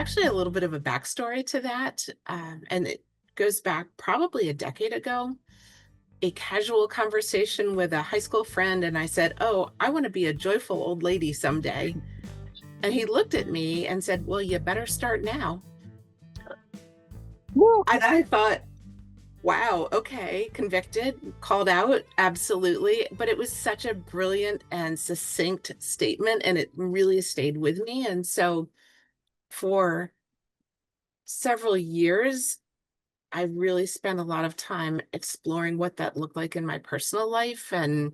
actually a little bit of a backstory to that, and it goes back probably a decade ago. A casual conversation with a high school friend, and I said, "Oh, I want to be a joyful old lady someday." And he looked at me and said, "Well, you better start now." Woo. And I thought, wow, okay, convicted, called out, absolutely. But it was such a brilliant and succinct statement, and it really stayed with me. And so for several years, I really spent a lot of time exploring what that looked like in my personal life and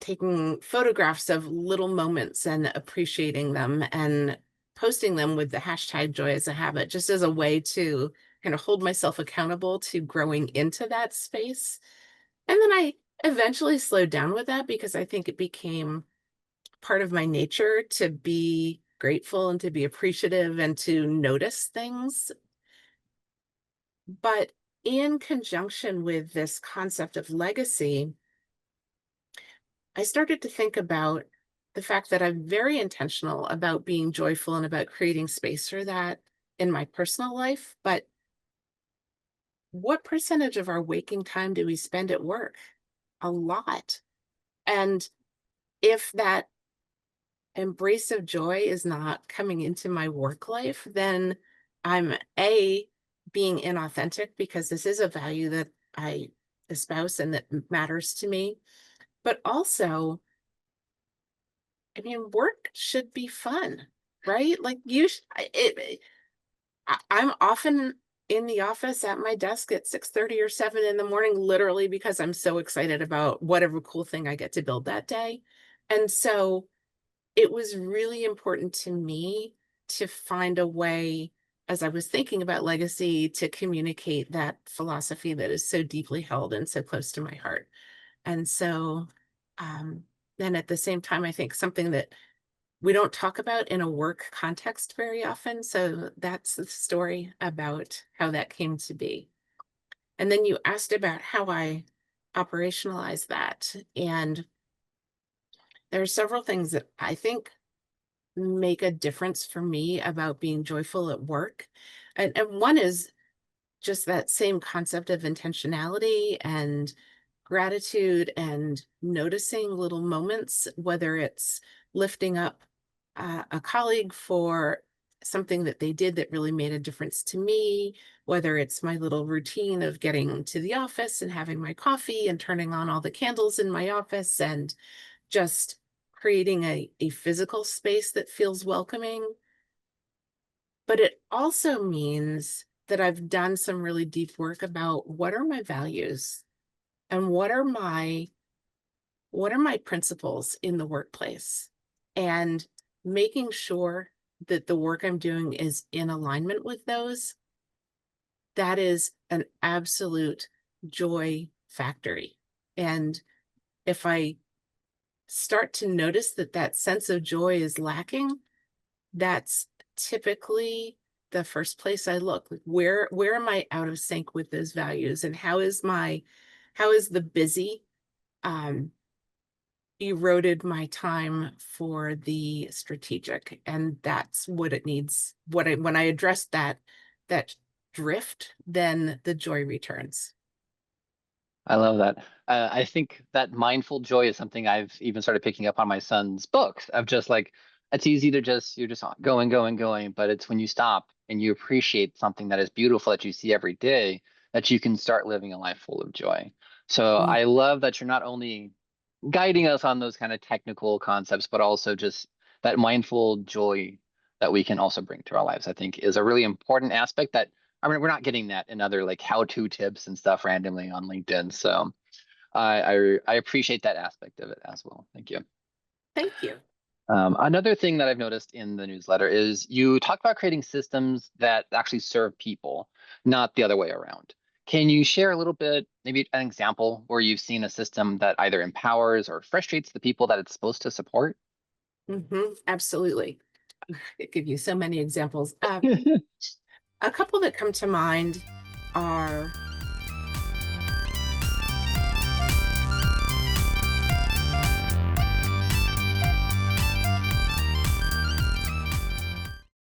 taking photographs of little moments and appreciating them and posting them with the hashtag joy as a habit, just as a way to kind of hold myself accountable to growing into that space. And then I eventually slowed down with that because I think it became part of my nature to be grateful and to be appreciative and to notice things. But in conjunction with this concept of legacy, I started to think about the fact that I'm very intentional about being joyful and about creating space for that in my personal life. But what percentage of our waking time do we spend at work? A lot. And if that embrace of joy is not coming into my work life, then I'm A, being inauthentic because this is a value that I espouse and that matters to me. But also, I mean, work should be fun, right? Like I'm often in the office at my desk at 6:30 or 7 in the morning, literally because I'm so excited about whatever cool thing I get to build that day. And so it was really important to me to find a way, as I was thinking about legacy, to communicate that philosophy that is so deeply held and so close to my heart. And so, um, then at the same time, I think something that we don't talk about in a work context very often. So that's the story about how that came to be. And then you asked about how I operationalize that. And there are several things that I think make a difference for me about being joyful at work. And one is just that same concept of intentionality and gratitude and noticing little moments, whether it's lifting up a colleague for something that they did that really made a difference to me, whether it's my little routine of getting to the office and having my coffee and turning on all the candles in my office and just creating a physical space that feels welcoming. But it also means that I've done some really deep work about what are my values and what are my principles in the workplace, and making sure that the work I'm doing is in alignment with those. That is an absolute joy factory. And if I start to notice that that sense of joy is lacking, that's typically the first place I look. Like, where am I out of sync with those values? And how is the busy um eroded my time for the strategic? And that's what it needs. When I address that drift, then the joy returns. I love that. I think that mindful joy is something I've even started picking up on my son's books of just like, it's easy to just, you're just going, going, going, but it's when you stop and you appreciate something that is beautiful that you see every day that you can start living a life full of joy. So Mm. I love that you're not only guiding us on those kind of technical concepts, but also just that mindful joy that we can also bring to our lives, I think is a really important aspect that, I mean, we're not getting that in other like how-to tips and stuff randomly on LinkedIn. So I appreciate that aspect of it as well. Thank you. Thank you. Another thing that I've noticed in the newsletter is you talk about creating systems that actually serve people, not the other way around. Can you share a little bit, maybe an example where you've seen a system that either empowers or frustrates the people that it's supposed to support? Absolutely. I give you so many examples. A couple that come to mind are